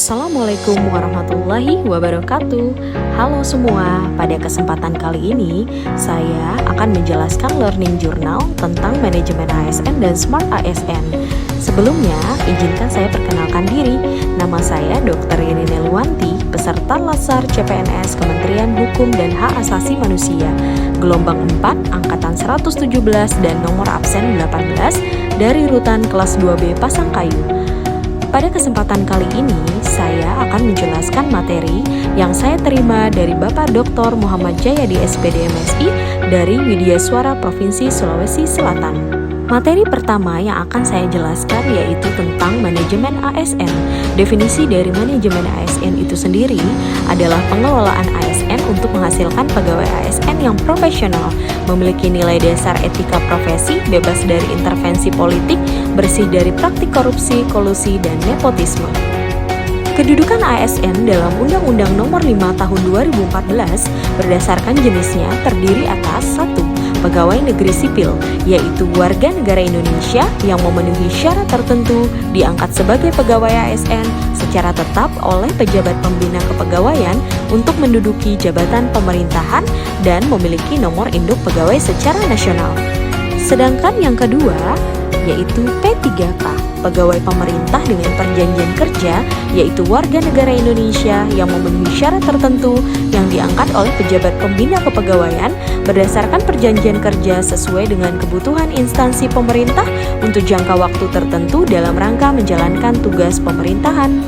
Assalamualaikum warahmatullahi wabarakatuh. Halo semua, pada kesempatan kali ini saya akan menjelaskan learning journal tentang manajemen ASN dan Smart ASN. Sebelumnya, izinkan saya perkenalkan diri. Nama saya Dr. Irine Luwanti, peserta Latsar CPNS Kementerian Hukum dan Hak Asasi Manusia, gelombang 4, angkatan 117 dan nomor absen 18 dari rutan kelas 2B Pasangkayu. Pada kesempatan kali ini, saya akan menjelaskan materi yang saya terima dari Bapak Dr. Muhammad Jayadi SPD MSI dari Widya Suara Provinsi Sulawesi Selatan. Materi pertama yang akan saya jelaskan yaitu tentang manajemen ASN. Definisi dari manajemen ASN itu sendiri adalah pengelolaan ASN untuk menghasilkan pegawai ASN yang profesional, memiliki nilai dasar etika profesi, bebas dari intervensi politik, bersih dari praktik korupsi, kolusi, dan nepotisme. Kedudukan ASN dalam Undang-Undang Nomor 5 Tahun 2014 berdasarkan jenisnya terdiri atas 1. Pegawai negeri sipil, yaitu warga negara Indonesia yang memenuhi syarat tertentu diangkat sebagai pegawai ASN secara tetap oleh pejabat pembina kepegawaian untuk menduduki jabatan pemerintahan dan memiliki nomor induk pegawai secara nasional. Sedangkan yang kedua, yaitu P3K, pegawai pemerintah dengan perjanjian kerja, yaitu warga negara Indonesia yang memenuhi syarat tertentu yang diangkat oleh pejabat pembina kepegawaian berdasarkan perjanjian kerja sesuai dengan kebutuhan instansi pemerintah untuk jangka waktu tertentu dalam rangka menjalankan tugas pemerintahan.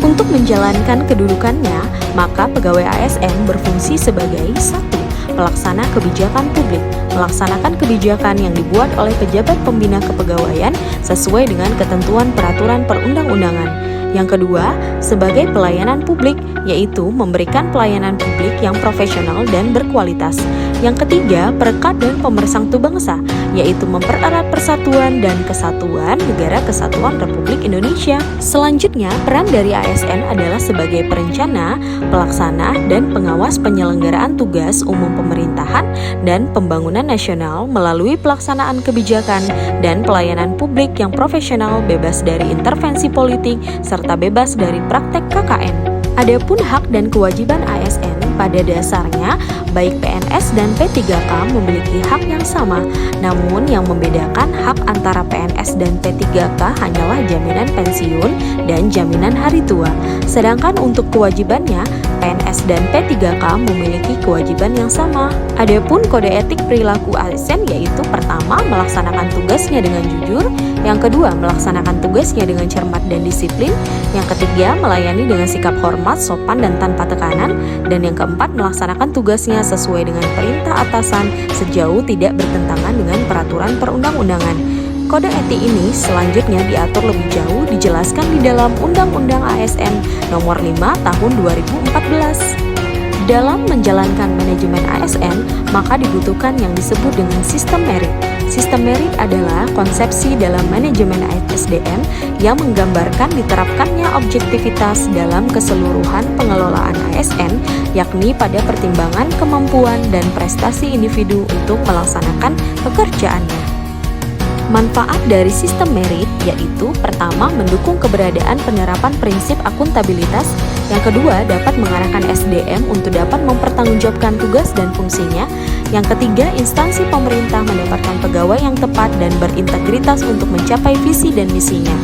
Untuk menjalankan kedudukannya, maka pegawai ASN berfungsi sebagai 1. Pelaksana kebijakan publik, melaksanakan kebijakan yang dibuat oleh pejabat pembina kepegawaian sesuai dengan ketentuan peraturan perundang-undangan. Yang kedua, sebagai pelayanan publik, yaitu memberikan pelayanan publik yang profesional dan berkualitas. Yang ketiga, perekat dan pemersatu bangsa, yaitu mempererat persatuan dan kesatuan Negara Kesatuan Republik Indonesia. Selanjutnya, peran dari ASN adalah sebagai perencana, pelaksana, dan pengawas penyelenggaraan tugas umum pemerintahan dan pembangunan nasional melalui pelaksanaan kebijakan dan pelayanan publik yang profesional, bebas dari intervensi politik, serta bebas dari praktek KKN. Adapun hak dan kewajiban ASN pada dasarnya, baik PNS dan P3K memiliki hak yang sama, namun yang membedakan hak antara PNS dan P3K hanyalah jaminan pensiun dan jaminan hari tua. Sedangkan untuk kewajibannya, PNS dan P3K memiliki kewajiban yang sama. Adapun kode etik perilaku ASN yaitu pertama, melaksanakan tugasnya dengan jujur, yang kedua, melaksanakan tugasnya dengan cermat dan disiplin, yang ketiga, melayani dengan sikap hormat, sopan, dan tanpa tekanan, dan yang keempat, melaksanakan tugasnya sesuai dengan perintah atasan sejauh tidak bertentangan dengan peraturan perundang-undangan. Kode etik ini selanjutnya diatur lebih jauh dijelaskan di dalam Undang-Undang ASN Nomor 5 Tahun 2014. Dalam menjalankan manajemen ASN, maka dibutuhkan yang disebut dengan sistem merit. Sistem merit adalah konsepsi dalam manajemen SDM yang menggambarkan diterapkannya objektivitas dalam keseluruhan pengelolaan ASN, yakni pada pertimbangan kemampuan dan prestasi individu untuk melaksanakan pekerjaannya. Manfaat dari sistem merit yaitu pertama, mendukung keberadaan penerapan prinsip akuntabilitas, yang kedua, dapat mengarahkan SDM untuk dapat mempertanggungjawabkan tugas dan fungsinya, yang ketiga, instansi pemerintah mendapatkan pegawai yang tepat dan berintegritas untuk mencapai visi dan misinya.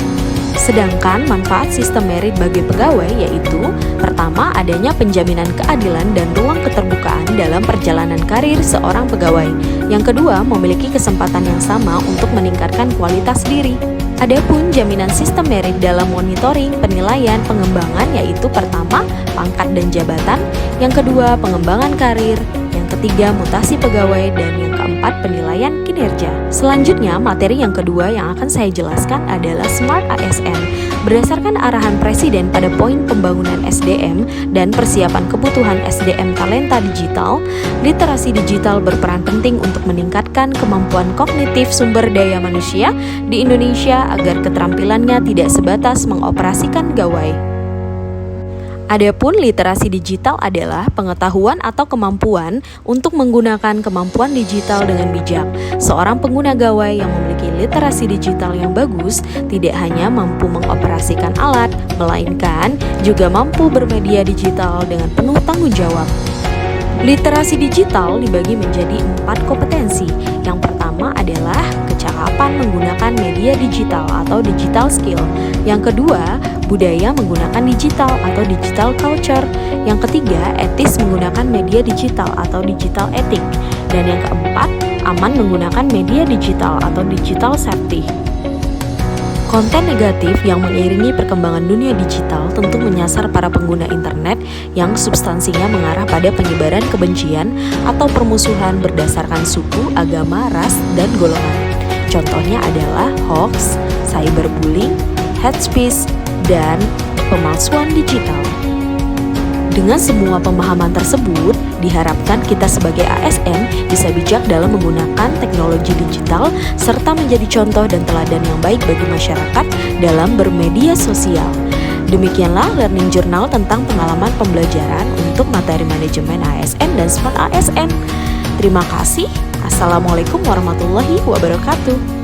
Sedangkan manfaat sistem merit bagi pegawai yaitu pertama, adanya penjaminan keadilan dan ruang keterbukaan dalam perjalanan karir seorang pegawai. Yang kedua, memiliki kesempatan yang sama untuk meningkatkan kualitas diri. Adapun jaminan sistem merit dalam monitoring, penilaian, pengembangan yaitu pertama, pangkat dan jabatan, yang kedua, pengembangan karir, yang ketiga, mutasi pegawai, dan yang keempat, penilaian kinerja. Selanjutnya, materi yang kedua yang akan saya jelaskan adalah Smart ASN. Berdasarkan arahan Presiden pada poin pembangunan SDM dan persiapan kebutuhan SDM talenta digital, literasi digital berperan penting untuk meningkatkan kemampuan kognitif sumber daya manusia di Indonesia agar keterampilannya tidak sebatas mengoperasikan gawai. Adapun literasi digital adalah pengetahuan atau kemampuan untuk menggunakan kemampuan digital dengan bijak. Seorang pengguna gawai yang memiliki literasi digital yang bagus tidak hanya mampu mengoperasikan alat, melainkan juga mampu bermedia digital dengan penuh tanggung jawab. Literasi digital dibagi menjadi 4 kompetensi. Yang pertama adalah kecakapan menggunakan media digital atau digital skill. Yang kedua, budaya menggunakan digital atau digital culture. Yang ketiga, etis menggunakan media digital atau digital ethic. Dan yang keempat, aman menggunakan media digital atau digital safety. Konten negatif yang mengiringi perkembangan dunia digital tentu menyasar para pengguna internet yang substansinya mengarah pada penyebaran kebencian atau permusuhan berdasarkan suku, agama, ras, dan golongan. Contohnya adalah hoax, cyberbullying, hate speech, dan pemalsuan digital. Dengan semua pemahaman tersebut, diharapkan kita sebagai ASN bisa bijak dalam menggunakan teknologi digital serta menjadi contoh dan teladan yang baik bagi masyarakat dalam bermedia sosial. Demikianlah Learning Journal tentang pengalaman pembelajaran untuk materi manajemen ASN dan Smart ASN. Terima kasih. Assalamualaikum warahmatullahi wabarakatuh.